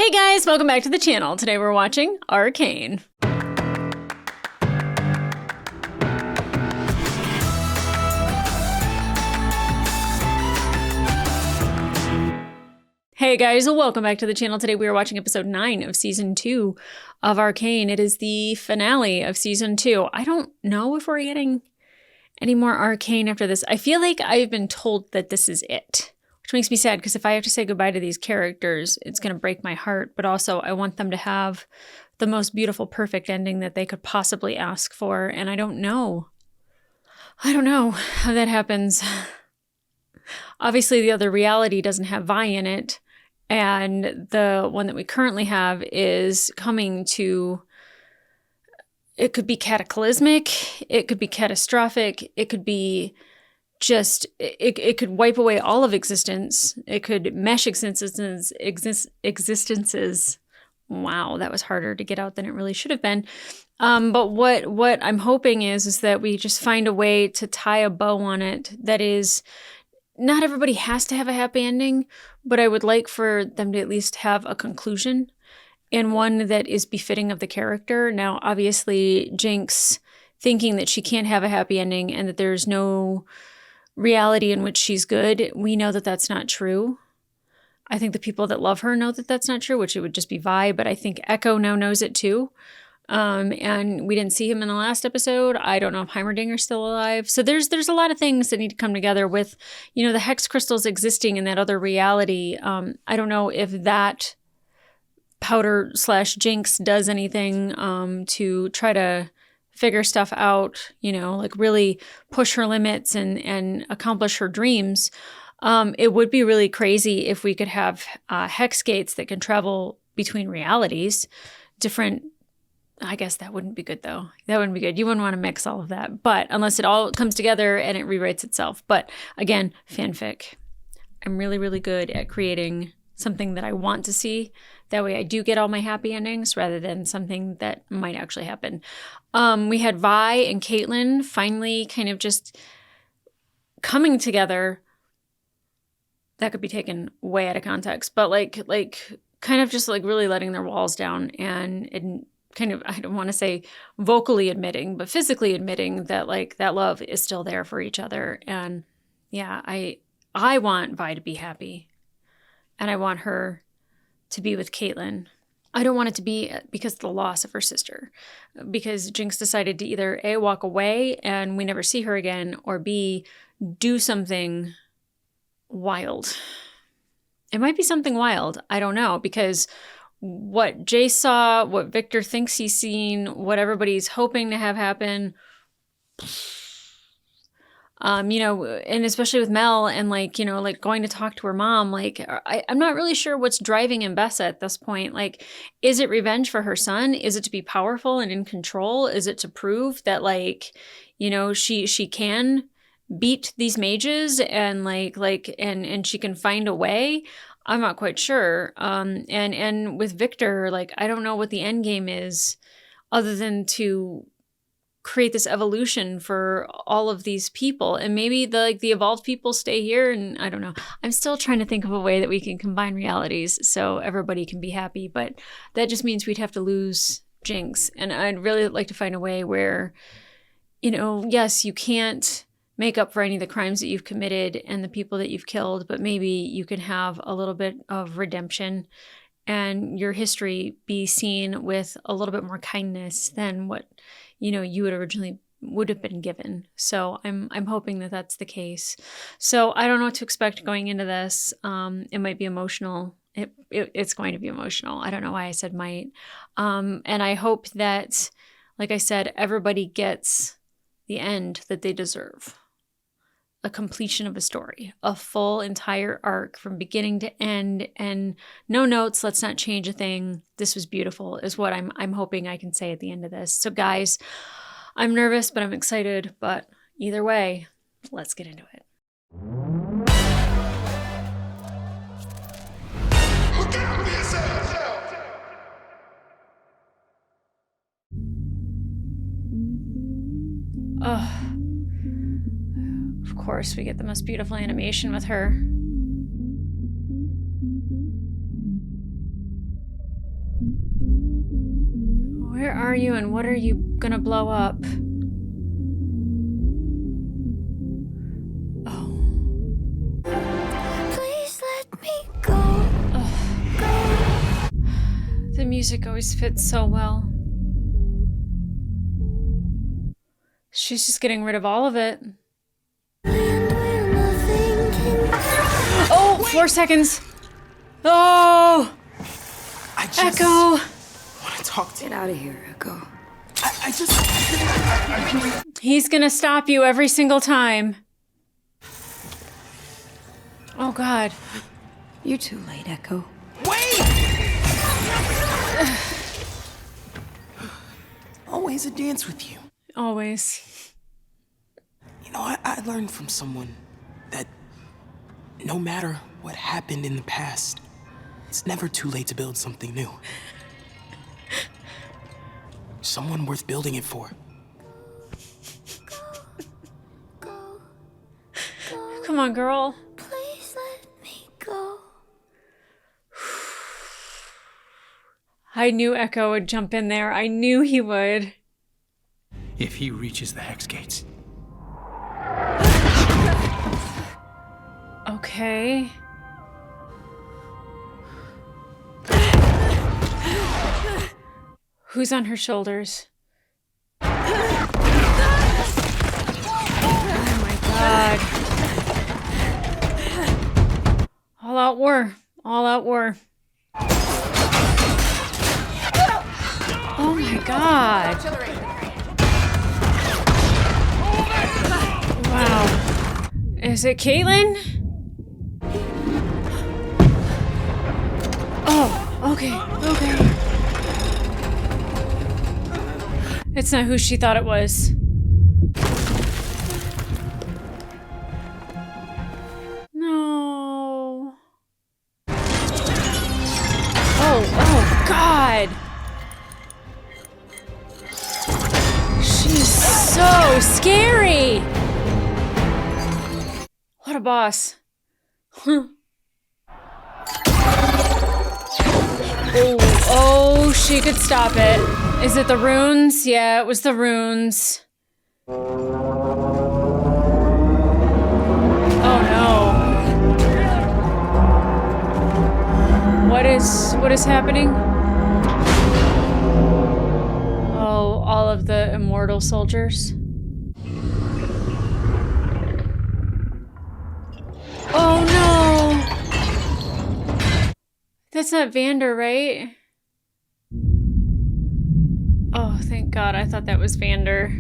Hey guys, welcome back to the channel. Today we're watching Arcane. Hey guys, welcome back to the channel. Today we are watching episode 9 of season 2 of Arcane. It is the finale of season 2. I don't know if we're getting any more Arcane after this. I feel like I've been told that this is it, which makes me sad because if I have to say goodbye to these characters, it's going to break my heart. But also I want them to have the most beautiful, perfect ending that they could possibly ask for. And I don't know. I don't know how that happens. Obviously, the other reality doesn't have Vi in it. And the one that we currently have is coming to, it could be cataclysmic, it could be catastrophic, it could be just, it could wipe away all of existence, it could mesh existences. Wow, that was harder to get out than it really should have been. But what I'm hoping is that we just find a way to tie a bow on it that is, not everybody has to have a happy ending, but I would like for them to at least have a conclusion and one that is befitting of the character. Now, obviously, Jinx thinking that she can't have a happy ending and that there's no reality in which she's good, we know that that's not true. I think the people that love her know that that's not true, which it would just be Vi, but I think Echo now knows it too. And we didn't see him in the last episode. I don't know if Heimerdinger's still alive. So there's a lot of things that need to come together with, you know, the hex crystals existing in that other reality. I don't know if that powder / Jinx does anything to try to figure stuff out, you know, like really push her limits and accomplish her dreams. It would be really crazy if we could have hex gates that can travel between realities, different. I guess that wouldn't be good, though. That wouldn't be good. You wouldn't want to mix all of that. But unless it all comes together and it rewrites itself. But again, fanfic. I'm really, really good at creating something that I want to see. That way I do get all my happy endings rather than something that might actually happen. We had Vi and Caitlyn finally kind of just coming together. That could be taken way out of context. But like kind of just like really letting their walls down and kind of, I don't want to say vocally admitting, but physically admitting that like that love is still there for each other. And yeah, I want Vi to be happy and I want her to be with Caitlyn. I don't want it to be because of the loss of her sister, because Jinx decided to either A, walk away and we never see her again, or B, do something wild. It might be something wild. I don't know, because what Jay saw, what Victor thinks he's seen, what everybody's hoping to have happen, you know, and especially with Mel and like, you know, like going to talk to her mom, like, I'm not really sure what's driving Mbessa at this point. Like, is it revenge for her son? Is it to be powerful and in control? Is it to prove that like, you know, she can beat these mages and and she can find a way? I'm not quite sure. And with Victor, like, I don't know what the end game is other than to create this evolution for all of these people. And maybe the evolved people stay here, and I don't know. I'm still trying to think of a way that we can combine realities so everybody can be happy, but that just means we'd have to lose Jinx. And I'd really like to find a way where, you know, yes, you can't make up for any of the crimes that you've committed and the people that you've killed, but maybe you can have a little bit of redemption and your history be seen with a little bit more kindness than what, you know, you would have been given. So I'm hoping that that's the case. So I don't know what to expect going into this. It might be emotional. It's going to be emotional. I don't know why I said might. And I hope that, like I said, everybody gets the end that they deserve. A completion of a story, a full entire arc from beginning to end, and no notes. Let's not change a thing. This was beautiful is what I'm hoping I can say at the end of this. So guys, I'm nervous, but I'm excited. But either way, let's get into it. Look out for yourself! Oh. Of course, we get the most beautiful animation with her. Where are you and what are you gonna blow up? Oh. Please let me go. The music always fits so well. She's just getting rid of all of it. Oh, 4 seconds. Oh! I just Echo! want to talk to you. Get out of here, Echo. I just... He's gonna stop you every single time. Oh, God. You're too late, Echo. Wait! Always a dance with you. Always. You know, I learned from someone that no matter what happened in the past, it's never too late to build something new. Someone worth building it for. Come on, girl. Please let me go. I knew Echo would jump in there. I knew he would. If he reaches the hex gates. Okay. Who's on her shoulders? Oh my God. All out war. All out war. Oh my God. Wow. Is it Caitlin? Oh, okay, okay. It's not who she thought it was. No. Oh, God. She's so scary. What a boss. Huh. Oh, she could stop it. Is it the runes? Yeah, it was the runes. Oh no. What is happening? Oh, all of the immortal soldiers. Oh no! That's not Xander, right? Oh, thank God. I thought that was Xander.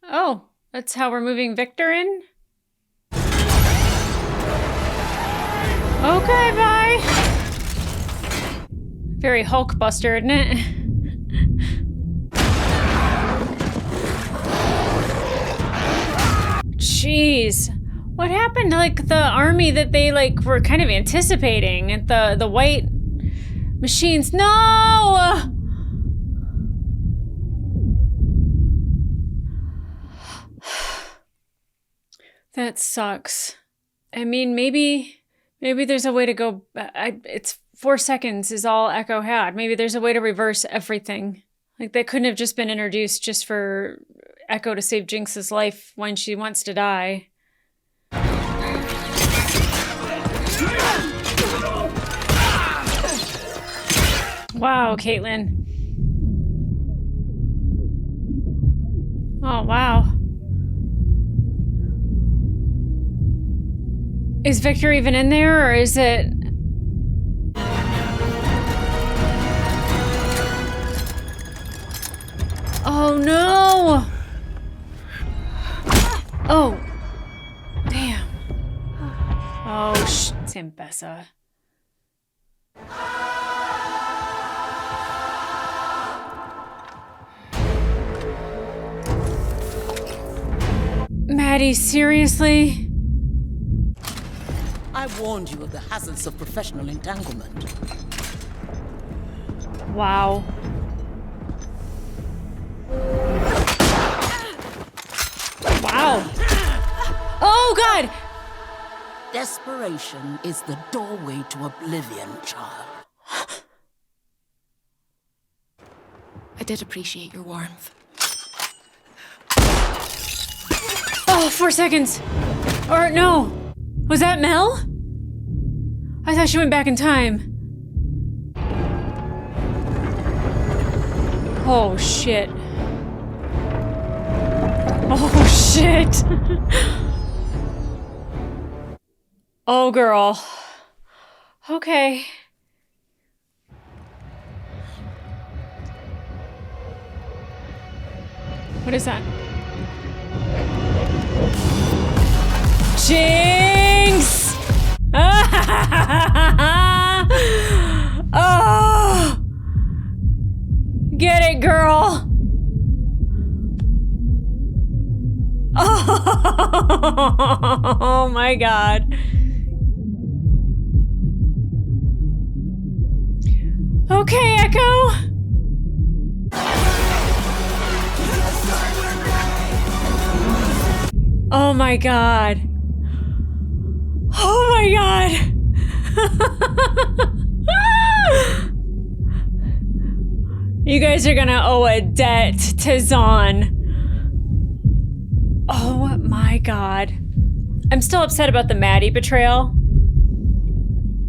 Oh, that's how we're moving Victor in? Okay, bye. Very Hulkbuster, isn't it? Jeez. What happened to, like, the army that they, like, were kind of anticipating? The white machines. No! That sucks. I mean, maybe there's a way to go. It's 4 seconds is all Echo had. Maybe there's a way to reverse everything. Like, that couldn't have just been introduced just for Echo to save Jinx's life when she wants to die. Wow, Caitlin. Oh, wow. Is Victor even in there, or is it... Oh, no! Oh. Damn. Oh, Timbessa. Maddie, seriously? I warned you of the hazards of professional entanglement. Wow. Wow. Oh, God! Desperation is the doorway to oblivion, child. I did appreciate your warmth. Oh, 4 seconds. Or no. Was that Mel? I thought she went back in time. Oh, shit. Oh, shit. Oh, girl. Okay. What is that? Jinx! Oh! Get it, girl! Oh my god. Okay, Echo. Oh my god. Oh my god. You guys are gonna owe a debt to Zahn. Oh my god. I'm still upset about the Maddie betrayal.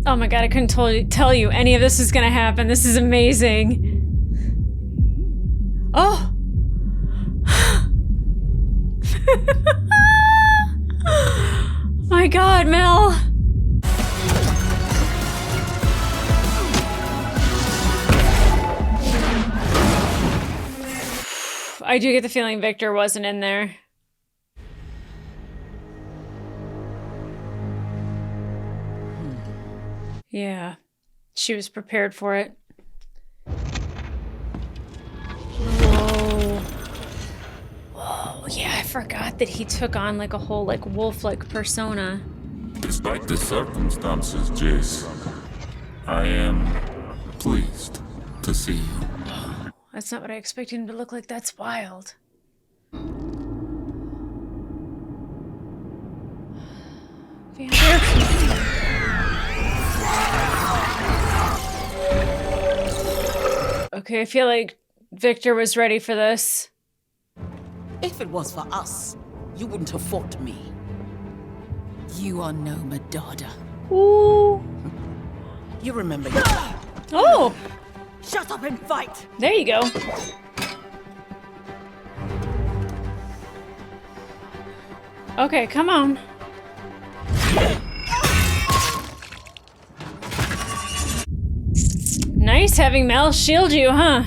Oh my god, I couldn't tell you any of this is gonna happen. This is amazing. Oh! My god, Mel! I do get the feeling Victor wasn't in there. Yeah, she was prepared for it. Whoa. Whoa, yeah, I forgot that he took on like a whole like wolf-like persona. Despite the circumstances, Jace, I am pleased to see you. That's not what I expected him to look like. That's wild. Okay, I feel like Victor was ready for this. If it was for us, you wouldn't have fought me. You are no Madada. Ooh. You remember. Oh! Shut up and fight! There you go. Okay, come on. Nice having Mel shield you, huh?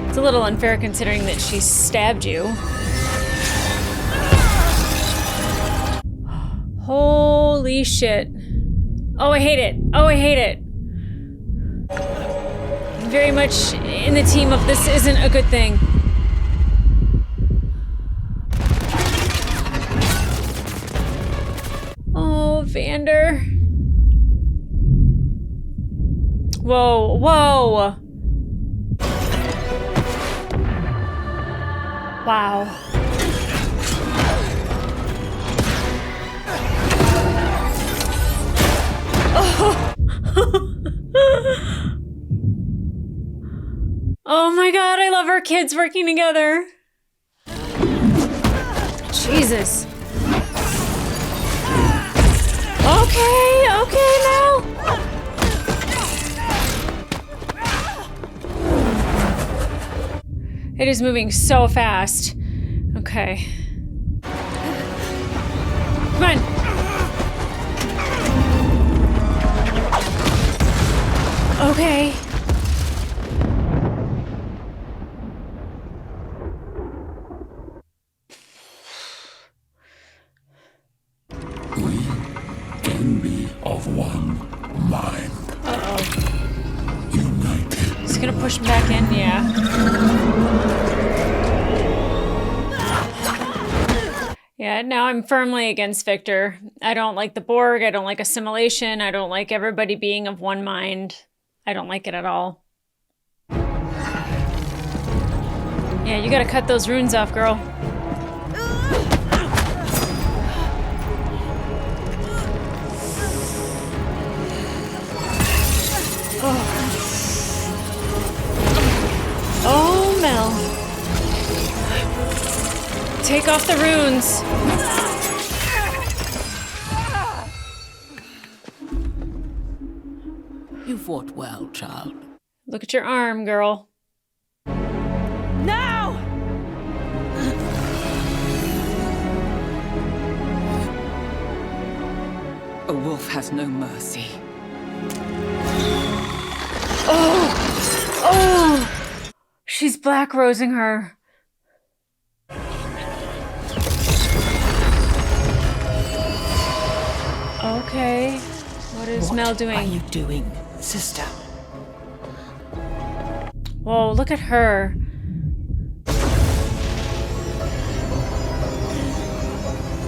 It's a little unfair considering that she stabbed you. Holy shit. Oh, I hate it. Oh, I hate it. I'm very much in the team of this isn't a good thing. Oh, Xander. Whoa, whoa. Wow. Oh. Oh my god, I love our kids working together. Jesus. Okay, okay, Mel. It is moving so fast. Okay. Come on. Okay. We can be of one mind. Uh-oh. United. He's gonna push him back in, yeah. Yeah, now I'm firmly against Victor. I don't like the Borg, I don't like assimilation, I don't like everybody being of one mind. I don't like it at all. Yeah, you gotta cut those runes off, girl. take off the runes. You fought well, child. Look at your arm, girl. Now! A wolf has no mercy. Oh! She's black rosing her. Okay. What is Mel doing? What are you doing, sister? Whoa, look at her.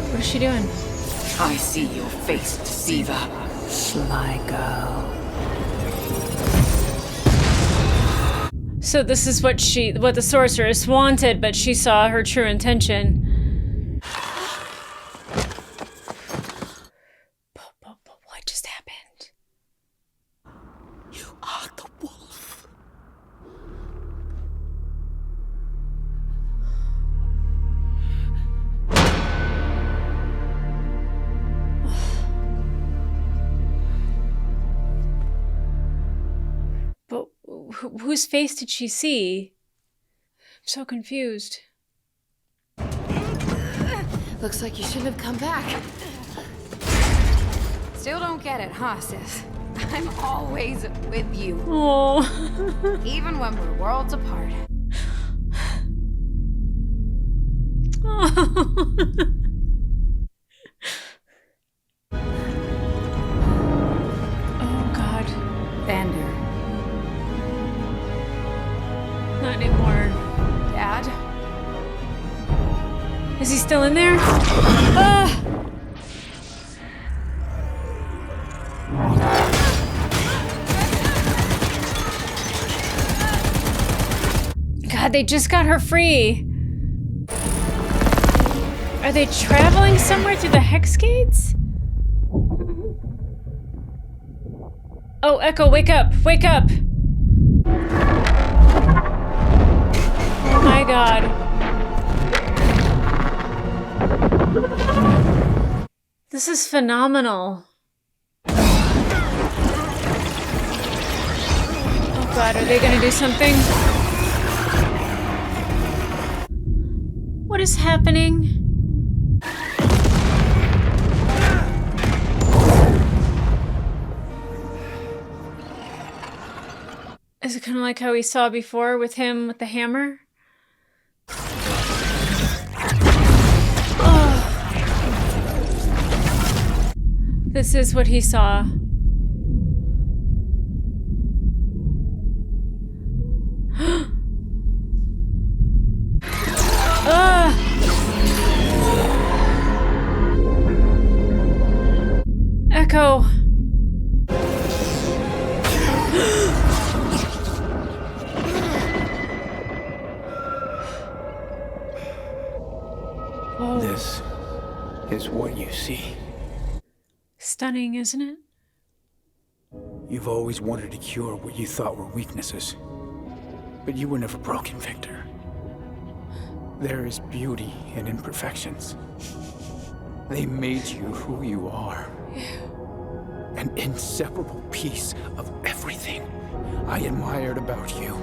What is she doing? I see your face, deceiver. Sly girl. So this is what the sorceress wanted, but she saw her true intention. But what just happened? You are the wolf. But whose face did she see? I'm so confused. Looks like you shouldn't have come back. Still don't get it, huh, sis? I'm always with you, Oh. even when we're worlds apart. Oh God. Xander. Not anymore. Dad? Is he still in there? Ah! God, they just got her free. Are they traveling somewhere through the hex gates? Oh, Echo, wake up! Wake up! Oh my God. This is phenomenal. Oh God, are they gonna do something? What is happening? Is it kind of like how we saw before with him with the hammer? Oh. This is what he saw. Ah! Echo. Whoa. This is what you see. Stunning, isn't it? You've always wanted to cure what you thought were weaknesses. But you were never broken, Victor. There is beauty in imperfections. They made you who you are. An inseparable piece of everything I admired about you.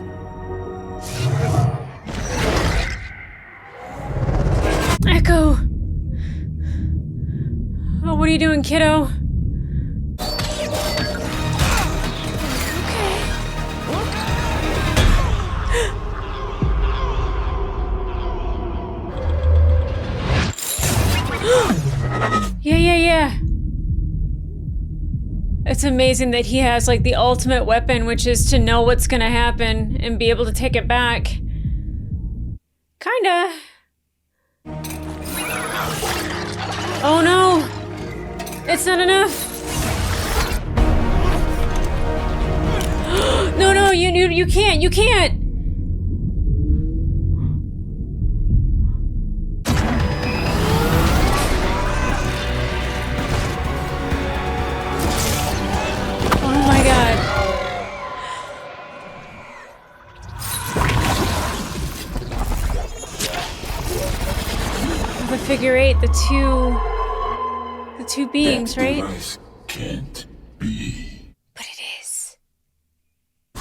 Echo! Oh, what are you doing, kiddo? Yeah. It's amazing that he has, like, the ultimate weapon, which is to know what's gonna happen and be able to take it back. Kinda. Oh no! It's not enough! No, you can't! Oh my God. figure eight, the two beings, That right? device can't be. But it is. Oh,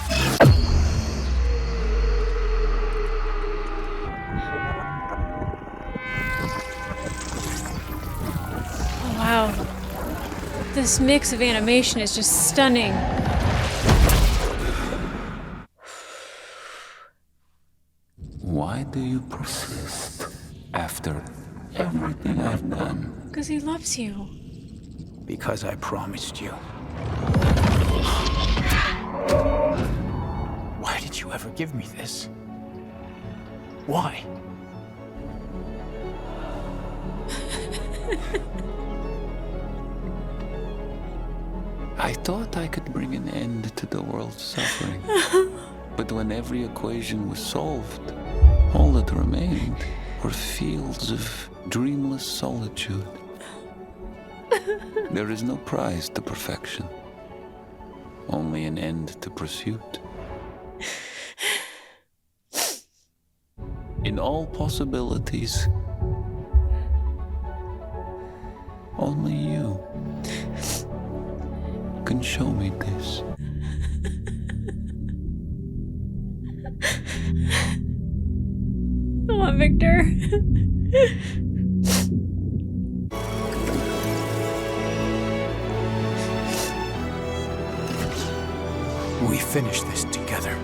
wow. This mix of animation is just stunning. Why do you persist after everything I've done? Because he loves you. Because I promised you. Why did you ever give me this? Why? I thought I could bring an end to the world's suffering. But when every equation was solved, all that remained were fields of dreamless solitude. There is no prize to perfection, only an end to pursuit. In all possibilities, only you can show me this. Come on, Victor. We finished this together.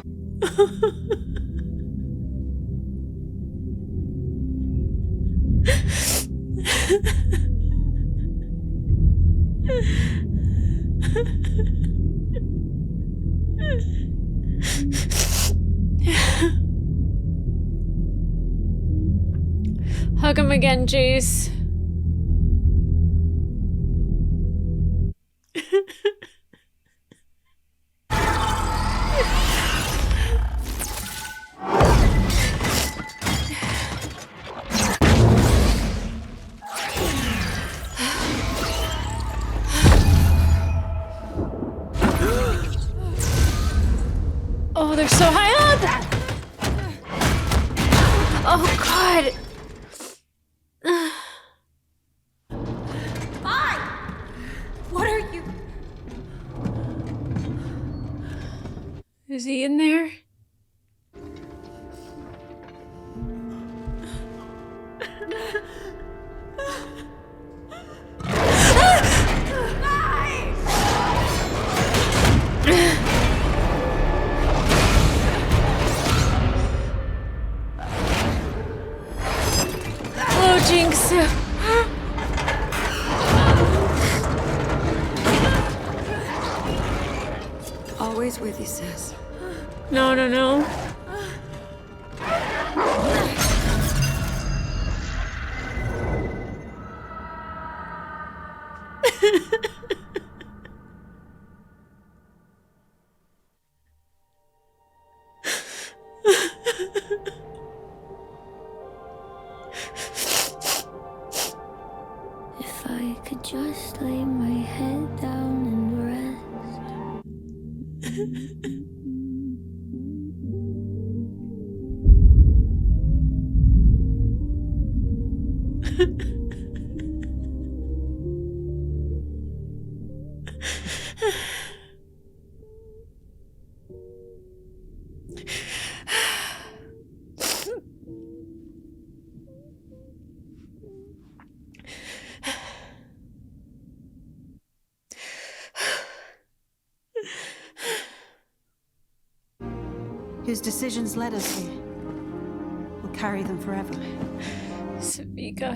Hug him again, Jace. Oh, they're so high up! Oh, God. What are you? Is he in there? Hello, Jinx. Always with you, sis. No, no, no. If I could just lay my head down and rest. Whose decisions led us here will carry them forever. Savika.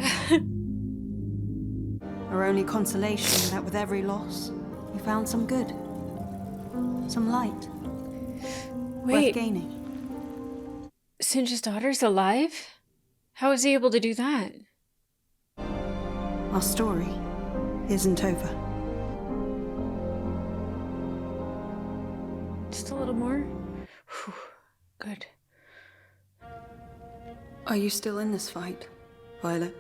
Our only consolation that with every loss, we found some good. Some light. Worth Wait, gaining. Singe's daughter's alive? How was he able to do that? Our story isn't over. Just a little more? Whew. Good. Are you still in this fight, Violet?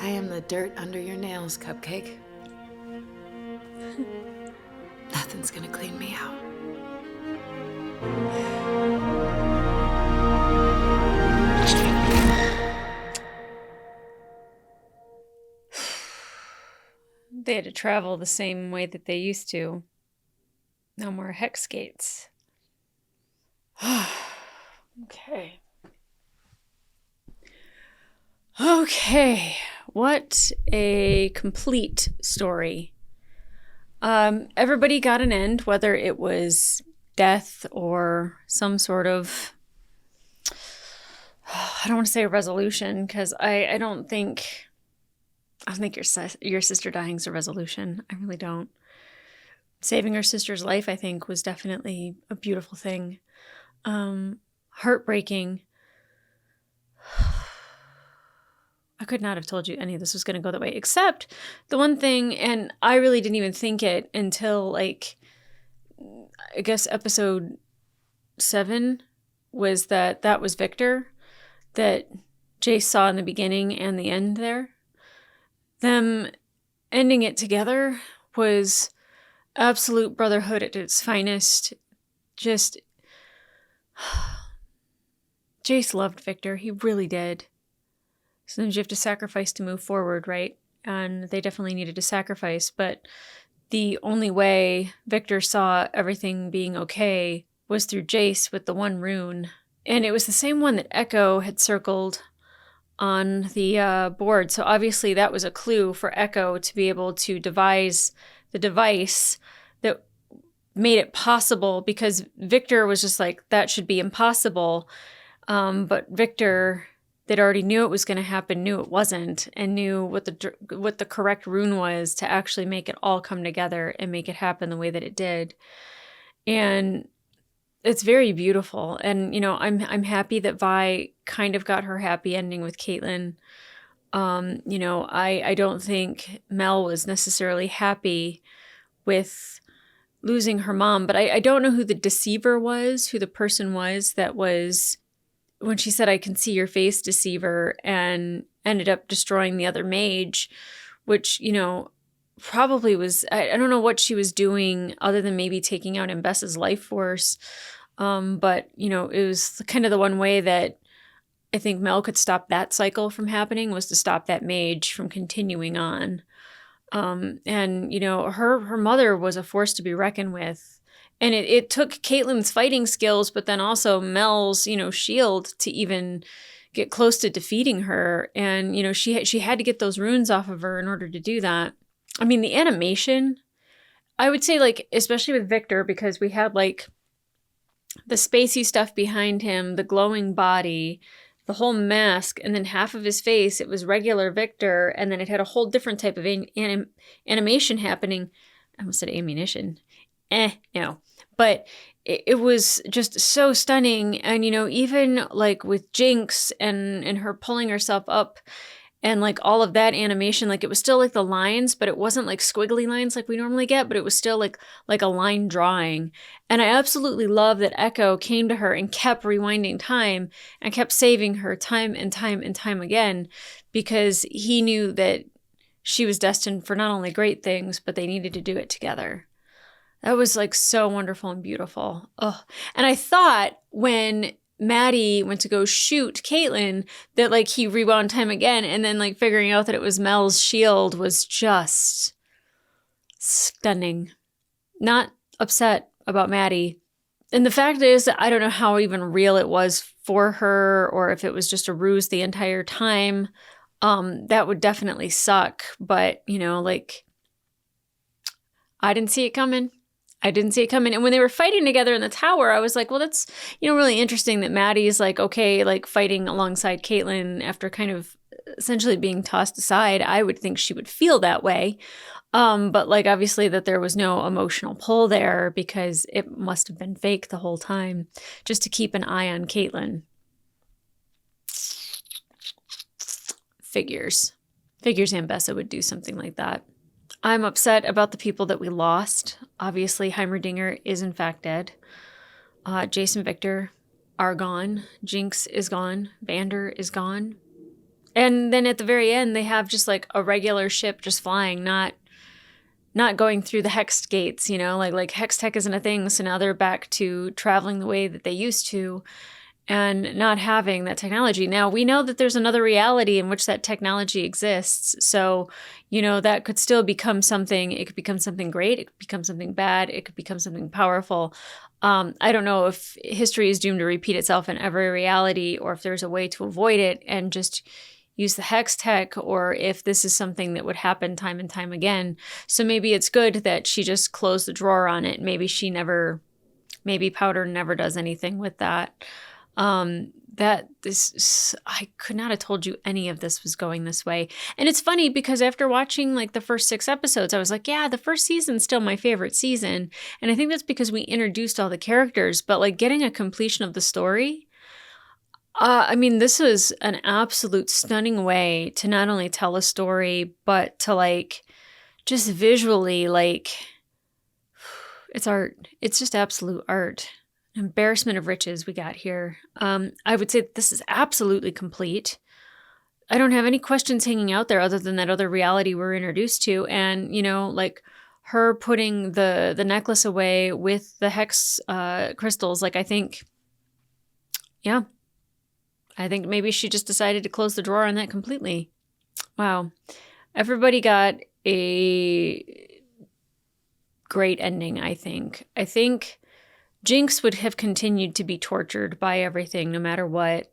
I am the dirt under your nails, Cupcake. Nothing's gonna clean me out. had to travel the same way that they used to. No more hex gates. Okay. Okay. What a complete story. Everybody got an end, whether it was death or some sort of, I don't want to say a resolution, because I don't think your sister dying is a resolution. I really don't. Saving her sister's life, I think, was definitely a beautiful thing. Heartbreaking. I could not have told you any of this was going to go that way, except the one thing, and I really didn't even think it until, like, I guess episode 7, was that was Victor, that Jace saw in the beginning and the end there. Them ending it together was absolute brotherhood at its finest. Just, Jace loved Victor. He really did. Sometimes you have to sacrifice to move forward, right? And they definitely needed to sacrifice, but the only way Victor saw everything being okay was through Jace with the one rune. And it was the same one that Echo had circled on the board. So obviously that was a clue for Echo to be able to devise the device that made it possible, because Victor was just like, that should be impossible. But Victor, that already knew it was going to happen, knew it wasn't, and knew what the correct rune was to actually make it all come together and make it happen the way that it did. And it's very beautiful. And, you know, I'm happy that Vi kind of got her happy ending with Caitlin. You know, I don't think Mel was necessarily happy with losing her mom, but I don't know who the deceiver was, who the person was that was, when she said, "I can see your face, deceiver," and ended up destroying the other mage, which, you know, probably was, I don't know what she was doing other than maybe taking out Mbessa's life force. But, you know, it was kind of the one way that I think Mel could stop that cycle from happening, was to stop that mage from continuing on. And, you know, her mother was a force to be reckoned with. And it took Caitlyn's fighting skills, but then also Mel's, you know, shield to even get close to defeating her. And, you know, she had to get those runes off of her in order to do that. I mean, the animation, I would say, like, especially with Victor, because we had, like, the spacey stuff behind him, the glowing body, the whole mask, and then half of his face, it was regular Victor, and then it had a whole different type of animation happening. I almost said ammunition. No. But it was just so stunning. And, you know, even like with Jinx and her pulling herself up and like all of that animation, like it was still like the lines, but it wasn't like squiggly lines like we normally get, but it was still like a line drawing. And I absolutely love that Echo came to her and kept rewinding time and kept saving her time and time and time again, because he knew that she was destined for not only great things, but they needed to do it together. That was like so wonderful and beautiful. Oh, and I thought when Maddie went to go shoot Caitlyn that like he rewound time again, and then like figuring out that it was Mel's shield was just stunning. Not upset about Maddie. And the fact is that I don't know how even real it was for her, or if it was just a ruse the entire time. That would definitely suck. But, you know, like, I didn't see it coming. And when they were fighting together in the tower, I was like, well, that's, you know, really interesting that Maddie's like, okay, like fighting alongside Caitlyn after kind of essentially being tossed aside. I would think she would feel that way. But like, obviously that there was no emotional pull there, because it must have been fake the whole time, just to keep an eye on Caitlyn. Figures Ambessa would do something like that. I'm upset about the people that we lost. Obviously, Heimerdinger is in fact dead. Jace and Victor are gone. Jinx is gone. Xander is gone. And then at the very end, they have just like a regular ship just flying, not going through the hex gates, you know, like hex tech isn't a thing. So now they're back to traveling the way that they used to. and not having that technology. Now, we know that there's another reality in which that technology exists. So, that could still become something. It could become something great. It could become something bad. It could become something powerful. I don't know if history is doomed to repeat itself in every reality, or if there's a way to avoid it and just use the hex tech, or if this is something that would happen time and time again. So maybe it's good that she just closed the drawer on it. Maybe Powder never does anything with that. I could not have told you any of this was going this way. And it's funny because after watching like the first 6 episodes, I was like, yeah, the first season's still my favorite season. And I think that's because we introduced all the characters, but like getting a completion of the story, this was an absolute stunning way to not only tell a story, but to like just visually, like, it's art. It's just absolute art. Embarrassment of riches we got here. I would say that this is absolutely complete. I don't have any questions hanging out there other than that other reality we're introduced to. And, like her putting the necklace away with the hex crystals, like I think maybe she just decided to close the drawer on that completely. Wow. Everybody got a great ending, I think. I think Jinx would have continued to be tortured by everything no matter what.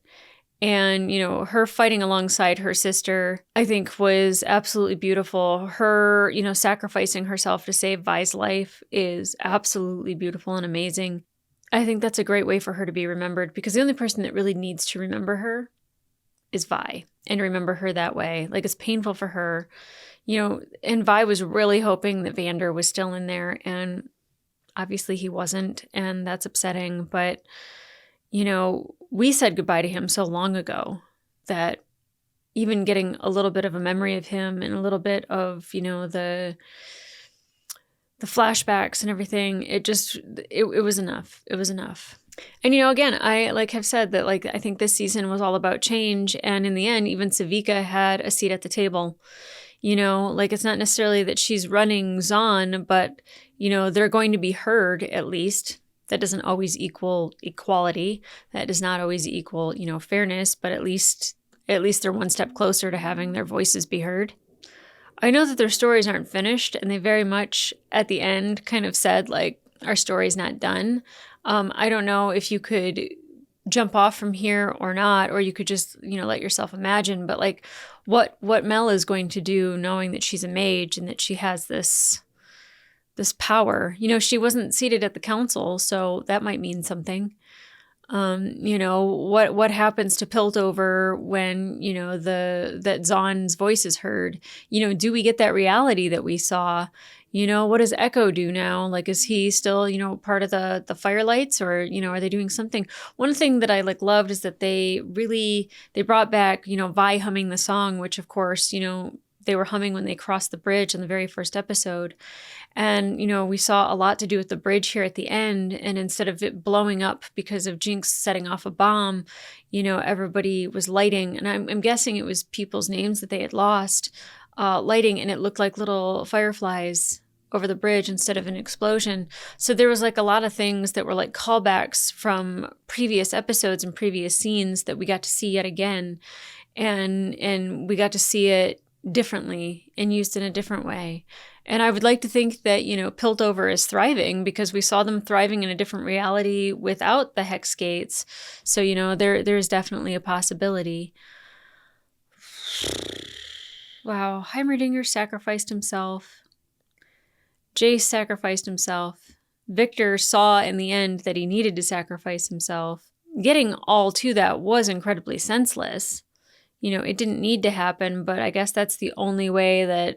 And, her fighting alongside her sister, I think was absolutely beautiful. Her, sacrificing herself to save Vi's life is absolutely beautiful and amazing. I think that's a great way for her to be remembered, because the only person that really needs to remember her is Vi, and remember her that way. Like, it's painful for her, and Vi was really hoping that Xander was still in there, and obviously he wasn't, and that's upsetting. But, we said goodbye to him so long ago that even getting a little bit of a memory of him and a little bit of, the flashbacks and everything, it was enough. It was enough. And, again, I have said that, I think this season was all about change. And in the end, even Savika had a seat at the table. It's not necessarily that she's running Zahn, but, they're going to be heard at least. That doesn't always equal equality. That does not always equal, fairness, but at least they're one step closer to having their voices be heard. I know that their stories aren't finished, and they very much at the end kind of said, our story's not done. I don't know if you could jump off from here or not, or you could just, let yourself imagine, but what Mel is going to do knowing that she's a mage and that she has this power. She wasn't seated at the council, so that might mean something. What happens to Piltover when, that Zahn's voice is heard? Do we get that reality that we saw? What does Echo do now? Is he still, part of the Firelights, or, are they doing something? One thing that I loved is that they brought back, Vi humming the song, which of course, they were humming when they crossed the bridge in the very first episode. And, we saw a lot to do with the bridge here at the end. And instead of it blowing up because of Jinx setting off a bomb, everybody was lighting. And I'm guessing it was people's names that they had lost, lighting. And it looked like little fireflies over the bridge instead of an explosion. So there was a lot of things that were callbacks from previous episodes and previous scenes that we got to see yet again. And we got to see it differently and used in a different way. And I would like to think that, Piltover is thriving, because we saw them thriving in a different reality without the Hex Gates. So, there's definitely a possibility. Wow. Heimerdinger sacrificed himself. Jace sacrificed himself. Victor saw in the end that he needed to sacrifice himself. Getting all to that was incredibly senseless. It didn't need to happen, but I guess that's the only way that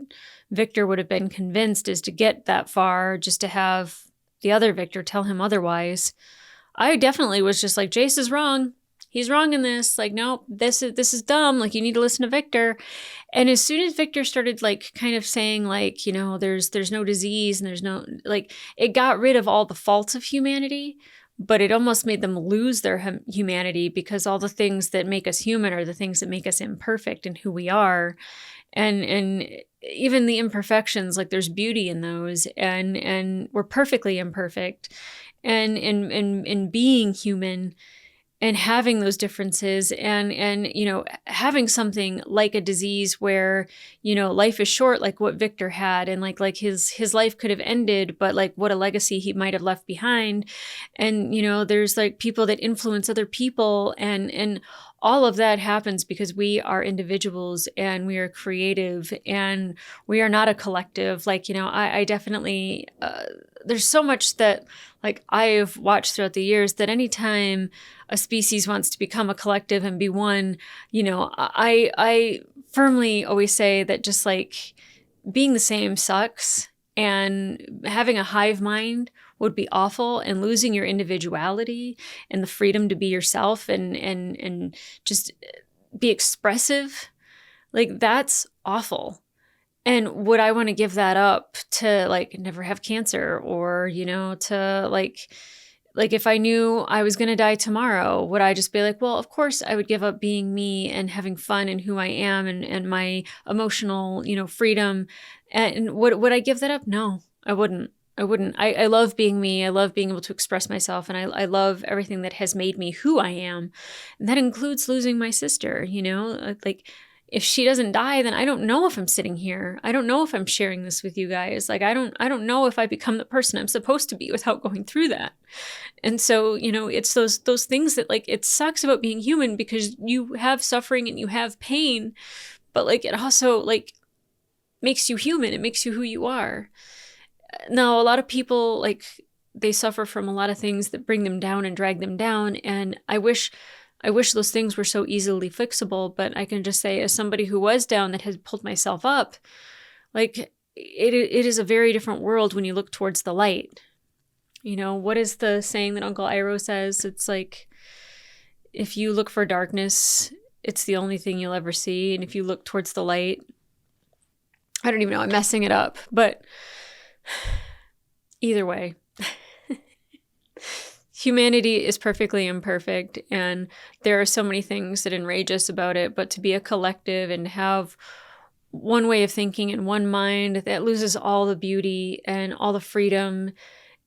Victor would have been convinced, is to get that far, just to have the other Victor tell him otherwise. I definitely was just like, Jace is wrong. He's wrong in this. Nope, this is dumb. You need to listen to Victor. And as soon as Victor started kind of saying there's no disease and there's no, it got rid of all the faults of humanity. But it almost made them lose their humanity, because all the things that make us human are the things that make us imperfect in who we are. And even the imperfections, there's beauty in those, and we're perfectly imperfect. And in being human, and having those differences and, having something like a disease where, life is short, like what Victor had, and like his life could have ended, but like what a legacy he might have left behind. And, there's like people that influence other people, and all of that happens because we are individuals and we are creative and we are not a collective. Like, I definitely, there's so much that like I've watched throughout the years that anytime a species wants to become a collective and be one, I firmly always say that just like being the same sucks, and having a hive mind would be awful, and losing your individuality and the freedom to be yourself and just be expressive, like that's awful. And would I want to give that up to like never have cancer, or, to like if I knew I was going to die tomorrow, would I just be like, well, of course I would give up being me and having fun and who I am and my emotional, freedom. And would I give that up? No, I wouldn't. I love being me. I love being able to express myself. And I love everything that has made me who I am. And that includes losing my sister, like if she doesn't die, then I don't know if I'm sitting here. I don't know if I'm sharing this with you guys. Like, I don't know if I become the person I'm supposed to be without going through that. And so, it's those things that like, it sucks about being human, because you have suffering and you have pain, but like, it also like makes you human. It makes you who you are. Now, a lot of people, like, they suffer from a lot of things that bring them down and drag them down. And I wish those things were so easily fixable, but I can just say, as somebody who was down that has pulled myself up, like, it is a very different world when you look towards the light. What is the saying that Uncle Iroh says? It's like, if you look for darkness, it's the only thing you'll ever see. And if you look towards the light, I don't even know, I'm messing it up, but either way, humanity is perfectly imperfect, and there are so many things that enrage us about it, but to be a collective and have one way of thinking and one mind, that loses all the beauty and all the freedom.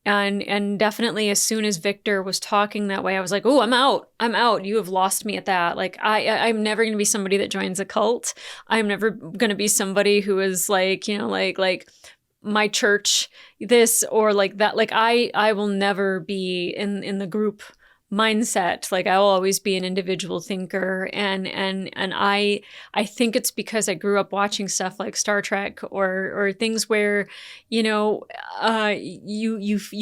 And definitely as soon as Victor was talking that way, I was like, oh, I'm out. You have lost me at that. Like, I'm never going to be somebody that joins a cult. I'm never going to be somebody who is like, like my church, this or like that. Like I will never be in the group mindset. Like, I will always be an individual thinker. And I think it's because I grew up watching stuff like Star Trek or things where, you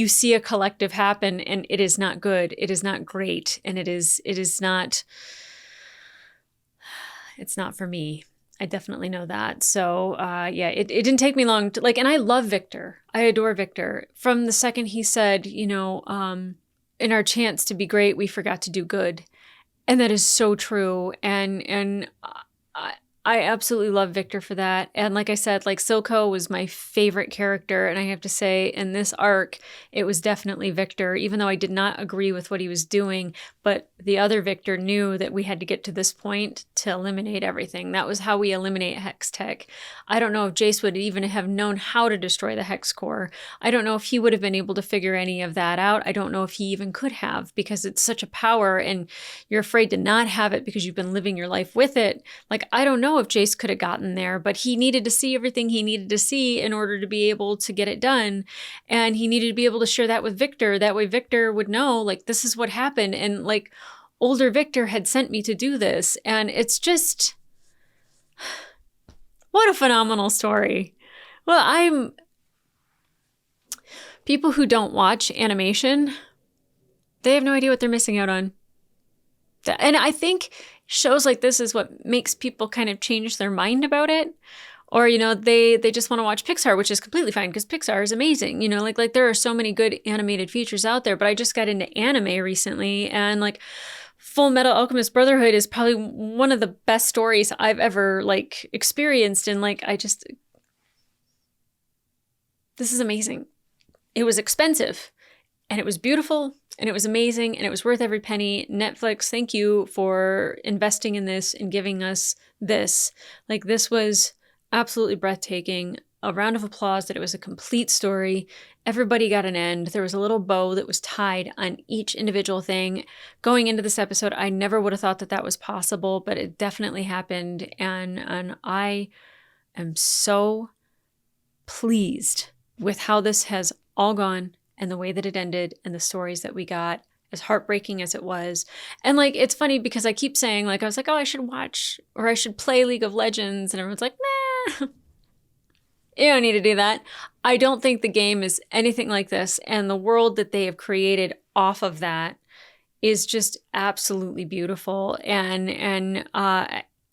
see a collective happen, and it is not good. It is not great. And it's not for me. I definitely know that. So, it didn't take me long to like, and I love Victor. I adore Victor. From the second he said, in our chance to be great, we forgot to do good. And that is so true. And I absolutely love Victor for that. And like I said, like Silco was my favorite character. And I have to say, in this arc, it was definitely Victor, even though I did not agree with what he was doing. But the other Victor knew that we had to get to this point to eliminate everything. That was how we eliminate Hex Tech. I don't know if Jace would even have known how to destroy the Hex Core. I don't know if he would have been able to figure any of that out. I don't know if he even could have, because it's such a power and you're afraid to not have it because you've been living your life with it. Like, I don't know if Jace could have gotten there, but he needed to see everything he needed to see in order to be able to get it done. And he needed to be able to share that with Victor. That way Victor would know, like, this is what happened. And like, older Victor had sent me to do this. And it's just, what a phenomenal story. Well, people who don't watch animation, they have no idea what they're missing out on. And I think shows like this is what makes people kind of change their mind about it. Or, they just want to watch Pixar, which is completely fine because Pixar is amazing. Like there are so many good animated features out there, but I just got into anime recently, and like Full Metal Alchemist Brotherhood is probably one of the best stories I've ever like experienced. And like, this is amazing. It was expensive and it was beautiful and it was amazing and it was worth every penny. Netflix, thank you for investing in this and giving us this. Like, this was absolutely breathtaking. a round of applause that it was a complete story. Everybody got an end. There was a little bow that was tied on each individual thing. Going into this episode, I never would have thought that that was possible, but it definitely happened. And I am so pleased with how this has all gone and the way that it ended and the stories that we got, as heartbreaking as it was. And like, it's funny because I keep saying, like, I was like, oh, I should watch or I should play League of Legends. And everyone's like, nah. You don't need to do that. I don't think the game is anything like this. And the world that they have created off of that is just absolutely beautiful. And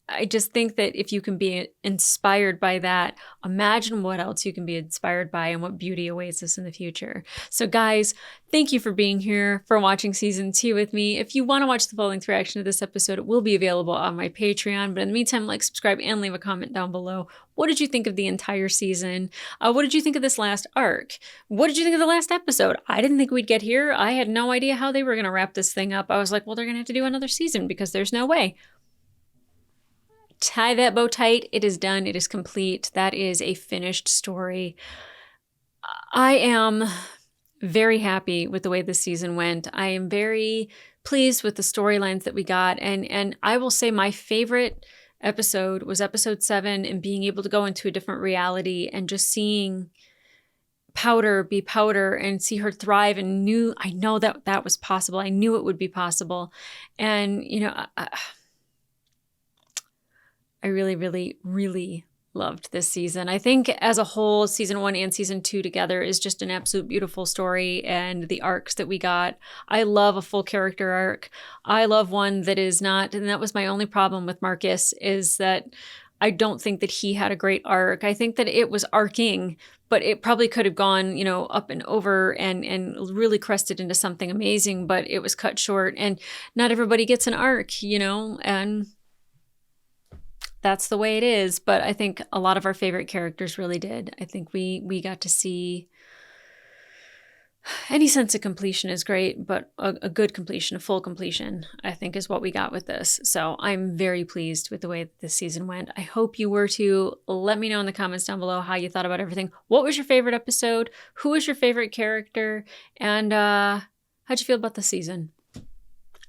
I just think that if you can be inspired by that, imagine what else you can be inspired by and what beauty awaits us in the future. So guys, thank you for being here, for watching season 2 with me. If you want to watch the full-length reaction to this episode, it will be available on my Patreon. But in the meantime, like, subscribe, and leave a comment down below. What did you think of the entire season? What did you think of this last arc? What did you think of the last episode? I didn't think we'd get here. I had no idea how they were going to wrap this thing up. I was like, well, they're going to have to do another season because there's no way. Tie that bow tight. It is done. It is complete. That is a finished story. I am very happy with the way this season went. I am very pleased with the storylines that we got. And I will say my favorite episode was episode 7, and being able to go into a different reality and just seeing Powder be Powder and see her thrive, and I know that that was possible. I knew it would be possible. And, you know, I really, really, really loved this season. I think as a whole, season 1 and season 2 together is just an absolute beautiful story, and the arcs that we got. I love a full character arc. I love one that is not, and that was my only problem with Marcus, is that I don't think that he had a great arc. I think that it was arcing, but it probably could have gone, you know, up and over and really crested into something amazing, but it was cut short. And not everybody gets an arc, you know, and that's the way it is. But I think a lot of our favorite characters really did. I think we got to see any sense of completion is great, but a good completion, a full completion, I think is what we got with this. So I'm very pleased with the way that this season went. I hope you were too. Let me know in the comments down below how you thought about everything. What was your favorite episode? Who was your favorite character? And how'd you feel about the season?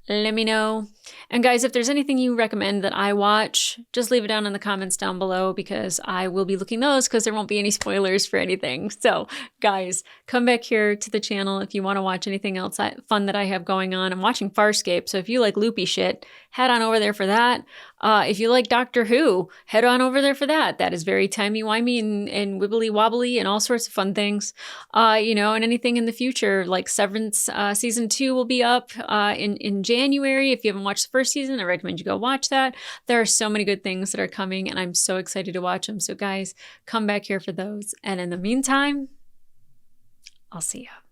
Let me know. And guys, if there's anything you recommend that I watch, just leave it down in the comments down below, because I will be looking those, because there won't be any spoilers for anything. So guys, come back here to the channel if you want to watch anything else fun that I have going on. I'm watching Farscape, so if you like loopy shit, head on over there for that. If you like Doctor Who, head on over there for that. That is very timey-wimey and wibbly-wobbly and all sorts of fun things. You know, and anything in the future, like Severance season 2 will be up in January. If you haven't watched the first season, I recommend you go watch that. There are so many good things that are coming, and I'm so excited to watch them. So guys, come back here for those. And in the meantime, I'll see you.